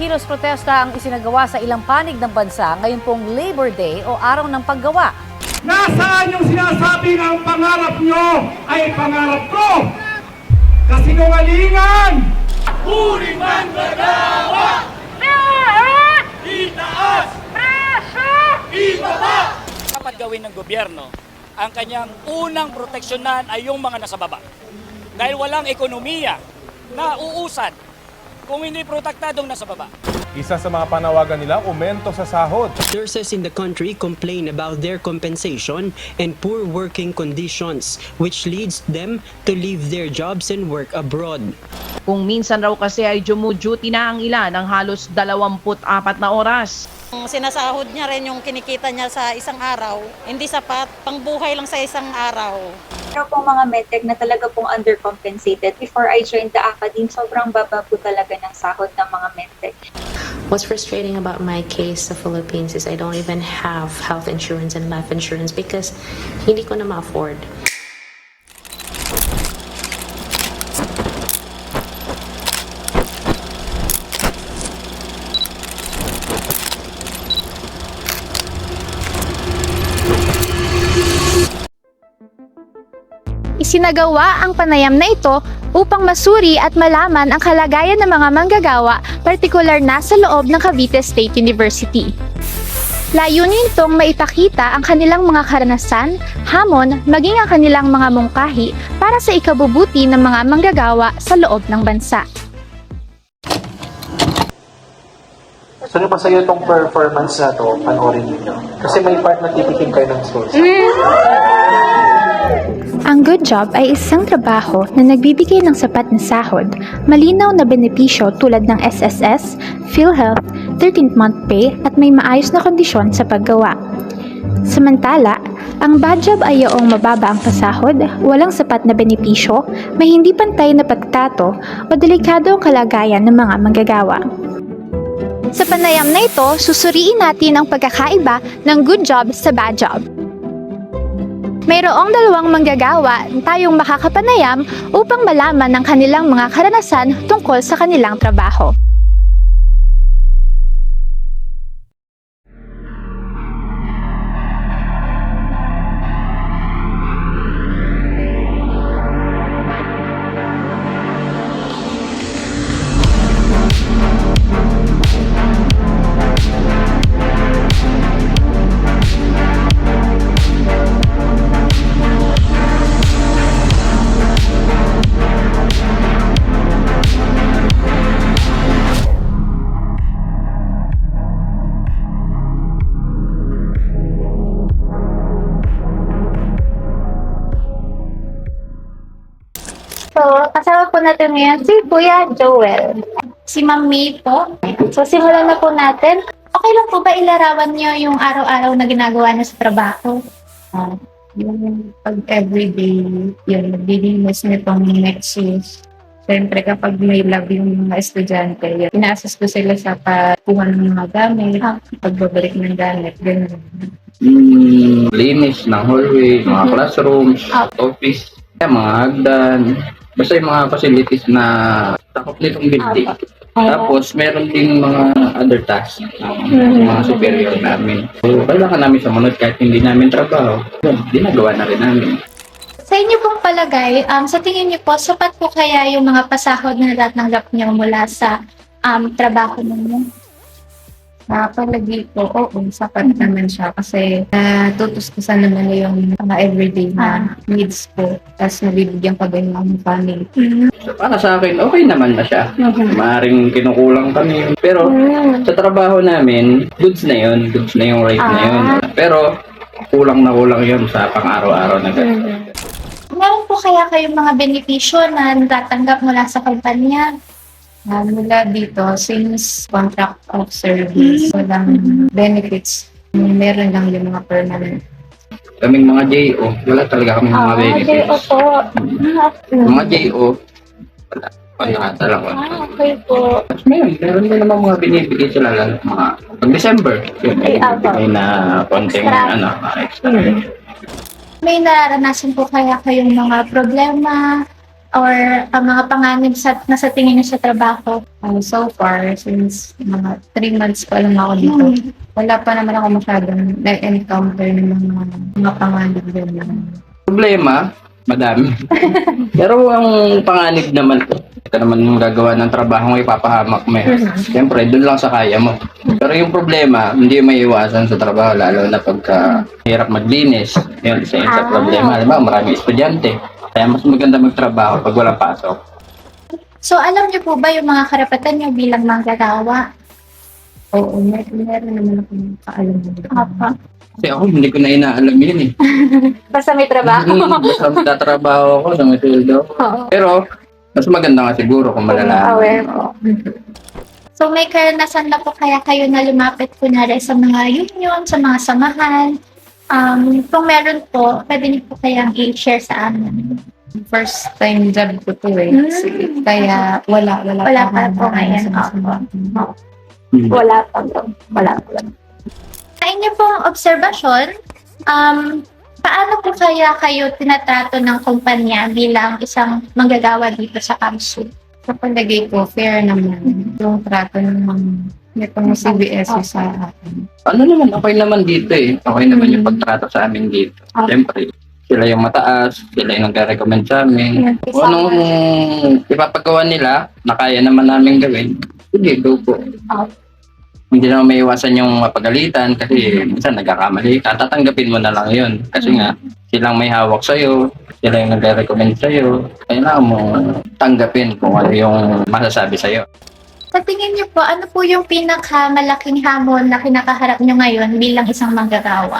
kilos protesta ang isinagawa sa ilang panig ng bansa ngayon pong Labor Day o Araw ng Paggawa. Nasaan yung sinasabing ang pangarap nyo ay pangarap ko? Kasinungalingan! Puri manggagawa! Lahat! Itaas! Presyo! Ibaba! Dapat gawin ng gobyerno, ang kanyang unang proteksyonan ay yung mga nasa baba. Dahil walang ekonomiya na uusad kung hindi protektadong nasa baba. Isa sa mga panawagan nila, aumento sa sahod. Nurses in the country complain about their compensation and poor working conditions, which leads them to leave their jobs and work abroad. Kung minsan raw kasi ay duty na ang ilan ng halos 24 na oras. Sinasahod niya rin yung kinikita niya sa isang araw, hindi sapat, pangbuhay lang sa isang araw. Pero pong mga medtech na talaga pong undercompensated. Before I joined the academe, sobrang baba po talaga ng sahod ng mga medtech. What's frustrating about my case sa Philippines is I don't even have health insurance and life insurance because hindi ko na ma-afford. Isinagawa ang panayam na ito upang masuri at malaman ang kalagayan ng mga manggagawa, partikular na sa loob ng Cavite State University. Layunin itong maipakita ang kanilang mga karanasan, hamon, maging ang kanilang mga mungkahi para sa ikabubuti ng mga manggagawa sa loob ng bansa. Gusto nyo pa sa'yo itong performance na to, panoorin niyo. Kasi may part na titikin kayo ng source. Ang good job ay isang trabaho na nagbibigay ng sapat na sahod, malinaw na benepisyo tulad ng SSS, PhilHealth, 13th month pay at may maayos na kondisyon sa paggawa. Samantala, ang bad job ay iyong mababa ang pasahod, walang sapat na benepisyo, may hindi pantay na pagtato o delikado ang kalagayan ng mga manggagawa. Sa panayam na ito, susuriin natin ang pagkakaiba ng good job sa bad job. Mayroong dalawang manggagawa tayong makakapanayam upang malaman ang kanilang mga karanasan tungkol sa kanilang trabaho. So, kasama po natin ngayon si Kuya Joel. Si Ma'am May po. So, simulan na po natin. Okay lang po ba ilarawan niyo yung araw-araw na ginagawa niyo sa trabaho? Yung pag everyday, yung naglilinis nitong nexus. Siyempre kapag may lab yung mga estudyante, ina-assist ko sila sa pagkuha ng mga gamit, pagbabalik ng gamit, gano'n. Linis ng hallway, mga classrooms, office, mga hagdan, basta yung mga facilities na takot nitong building. Tapos, meron din mga other tasks, mga superior namin. So, kailangan namin sumunod kahit hindi namin trabaho. Ginagawa na rin namin. Sa inyo pong palagay, sa tingin niyo po, sapat po kaya yung mga pasahod na natatanggap niyo mula sa trabaho ninyo? Palagi po, oo, sapat naman siya kasi tutustusan naman yung mga everyday na needs ko. Tapos nabibigyan pa ba yung family. So, para sa akin, okay naman na siya. Maaaring kinukulang kami. Pero sa trabaho namin, goods na yung rate na yun. Pero kulang na kulang yun sa pang-araw-araw na gano'n. Meron po kaya kayong mga benepisyo na natatanggap mula sa kumpanya? Mula dito, since contract of service, walang benefits, meron lang yung mga permanent. Kaming mga JO, wala talaga kami mga benefits. JO po. Mga JO, wala talaga. Okay po. Meron din naman mga binibigay sila lang, mga pag-December. May na konting extra. May nararanasan po kaya kayong mga problema or mga panganib na sa tingin niyo sa trabaho? So far, since mga 3 months pa lang ako dito, wala pa naman ako masyadong na-encounter ng mga panganib din. Problema, madami. Pero ang panganib naman po, ito naman yung gagawa ng trabaho mo, ipapahamak mo. Siyempre, dun lang sa kaya mo. Pero yung problema, hindi may iwasan sa trabaho, lalo na pagka hirap maglinis. Yun, isa yun sa problema. Alam mo, maraming estudyante. Kaya mas maganda magtrabaho pag walang pasok. So, alam niyo po ba yung mga karapatan niyo bilang manggagawa? Oo, meron naman akong kaalam na. Kasi ako, hindi ko na inaalam yun eh. Basta may trabaho. Basta magtatrabaho ako sa may sweldo. Pero, mas maganda nga siguro kung malalaman. Aware po. So, may karanasan na po kaya kayo na lumapit kunwari sa mga union, sa mga samahan? Kung meron po, pwede niyo po kayang i-share sa amin. First time job ko to eh. Kaya wala pa po ngayon. Wala pa. Sa inyo pong obserbasyon, paano po kaya kayo tinatrato ng kumpanya bilang isang manggagawa dito sa Kamsu? Sa palagay ko, fair naman yung trato ng itong CBS sa akin. Ano naman, okay naman dito eh. Okay naman yung pagtrato sa amin dito. Siyempre, sila yung mataas, sila yung nagre-recommend sa amin. Kung anong ipapagawa nila, na kaya naman namin gawin, sige, go po. Hindi naman may iwasan yung mapagalitan kasi minsan nagkakamali ka, tatanggapin mo na lang yun. Kasi nga, silang may hawak sa'yo, sila yung nagre-recommend sa'yo, kailangan mo tanggapin kung ano yung masasabi sa'yo. Sa tingin niyo po, ano po yung pinakamalaking hamon na kinakaharap niyo ngayon bilang isang manggagawa?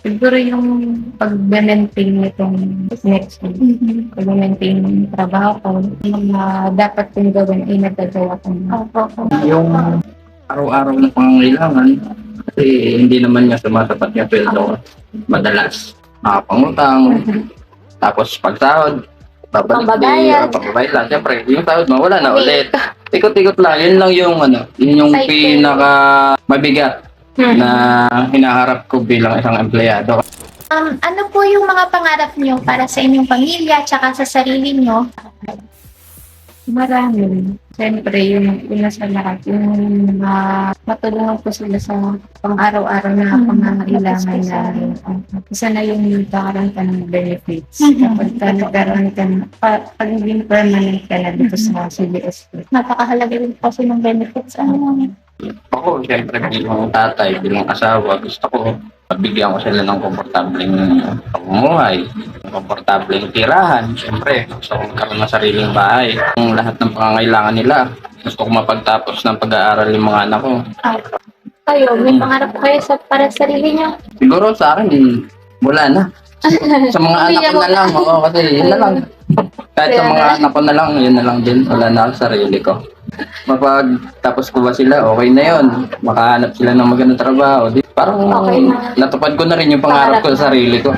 Siguro yung pag-maintain nitong next week. Pag-maintain yung trabaho ko, yung dapat kong gawin ay nagagawa ko na. Yung araw-araw na pangangailangan, kasi hindi naman nga sumasapat yung sweldo. Madalas, makapangutang, tapos pagsahod, Pambabayad. Pambabayad. Siyempre, yung sahod mo, wala na ulit. Ikot-ikot lang. Yun lang yung yun yung pinaka mabigat na hinaharap ko bilang isang empleyado. Ano po yung mga pangarap niyo para sa inyong pamilya at sa sarili niyo? Marami. Siyempre, yung una sa lahat, yung matulungan ko sila sa pang-araw-araw na pangangailangan na isa na yung nagkakaroon ka ng benefits. Kapag nagkaroon ka pag naging permanent ka na dito sa CBS. Napakahalaga rin po ng benefits. Ako, siyempre, bilang tatay, bilang asawa, gusto ko mabigyan ko sila ng komportableng pamumuhay, komportableng tirahan. Siyempre, gusto ko magkaroon ng sariling bahay. Ang lahat ng pangangailangan nila, gusto ko mapagtapos ng pag-aaral yung mga anak ko. Kayo, may pangarap kayo para sa sarili niyo? Siguro sa akin, wala na. Sa mga anak ko na lang, oo, kasi yun na lang. Kahit sa mga anak ko na lang, yun na lang din. Wala na ako sa sarili ko. Mapagtapos ko ba sila, okay na yun. Makahanap sila ng magandang trabaho. Parang natupad ko na rin yung pangarap ko sa sarili ko.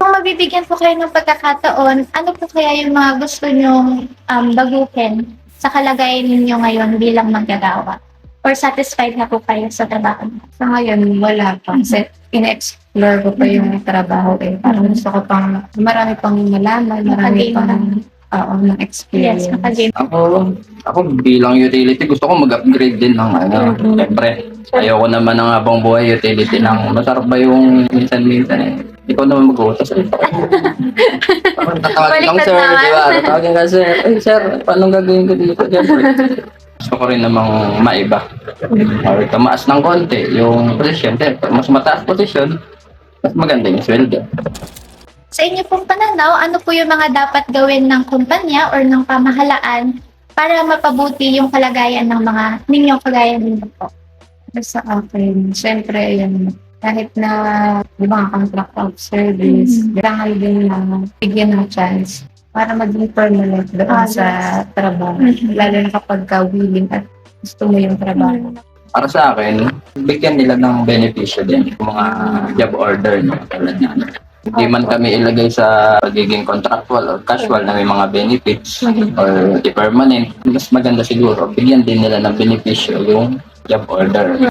Kung mabibigyan po kayo ng pagkakataon, ano po kaya yung mga gusto nyong baguhin sa kalagayan ninyo ngayon bilang manggagawa? Or satisfied na po kayo sa trabaho? Sa ngayon, wala pa. Kasi in-explore ko pa yung trabaho eh. Parang gusto ko pang, marami pang malaman, marami pang ng experience. Yes, Ako bilang utility, gusto ko mag-upgrade din ng siyempre. Ayoko naman ng habang buhay utility lang. Masarap ba yung minsan-minsan eh. Ikaw naman mag-utos. Tatawagin kang sir, di ba? Tatawagin ka sir. Ay sir, paano gagawin ko dito? Siyempre. Gusto ko rin namang maiba. Or tumaas ng konti yung position. Mas mataas position, mas maganda yung sweldo. Sa inyo pong pananaw, ano po yung mga dapat gawin ng kumpanya or ng pamahalaan para mapabuti yung kalagayan ng mga ninyong kagaya ninyo po? Sa akin, syempre, ayan, kahit na, di ba, contract of service, kailangan din na bigyan ng chance para maging permanent doon sa trabaho. Lalo na kapag willing at gusto mo yung trabaho. Para sa akin, bigyan nila ng benepisyo din, yung mga job order, no? Tulad na. Hindi man kami ilagay sa pagiging contractual or casual na may mga benefits or permanent, mas maganda siguro, bigyan din nila ng benepisyo yung job order.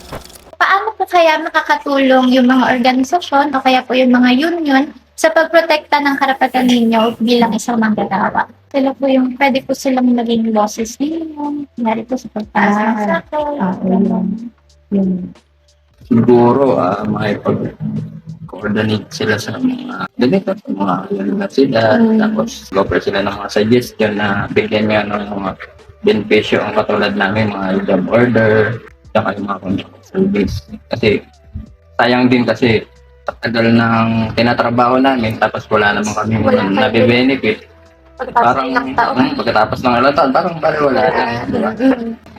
Paano po kaya makakatulong yung mga organisasyon o kaya po yung mga union sa pagprotekta ng karapatan ninyo bilang isang manggagawa. Sila po yung pwede po silang maging bosses ninyo, kunyari po sa pagtaas ng sahod. Yun. Siguro, makipag-coordinate sila sa mga ganito, sa mga universidad, tapos go-offer sila ng mga suggestion na bigyan nyo ng mga benepisyo ang katulad namin, mga job order, saka yung mga contract service. Kasi sayang din kasi tagal ng tinatrabaho namin tapos wala naman kami nabibenefit. Pagkatapos ng ilang taon, parang wala lang. Diba?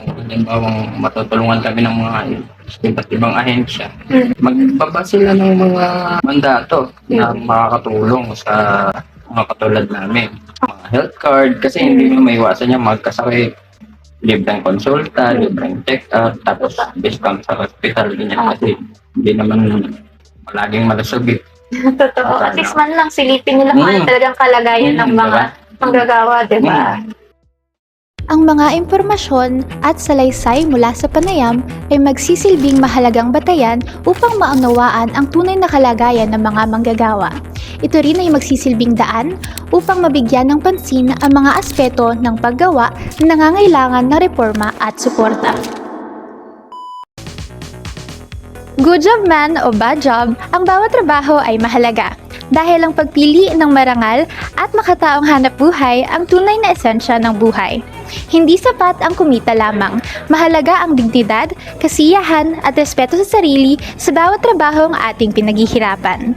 Halimbawa, matutulungan kami ng mga iba't ibang ahensya. Magbaba sila ng mga mandato na makakatulong sa mga katulad namin. Mga health card, kasi hindi nyo maiwasan niya magkasakit. Libreng konsulta, libreng check-up, tapos discount sa hospital. Ganyan kasi hindi naman laging malusog eh. Totoo. At least man lang silipin nila kung ano talagang kalagayan ng mga manggagawa, di ba? Ang mga impormasyon at salaysay mula sa panayam ay magsisilbing mahalagang batayan upang maunawaan ang tunay na kalagayan ng mga manggagawa. Ito rin ay magsisilbing daan upang mabigyan ng pansin ang mga aspeto ng paggawa na nangangailangan ng reforma at suporta. Good job man o bad job, ang bawat trabaho ay mahalaga. Dahil ang pagpili ng marangal at makataong hanap buhay ang tunay na esensya ng buhay. Hindi sapat ang kumita lamang. Mahalaga ang dignidad, kasiyahan at respeto sa sarili sa bawat trabahong ating pinaghihirapan.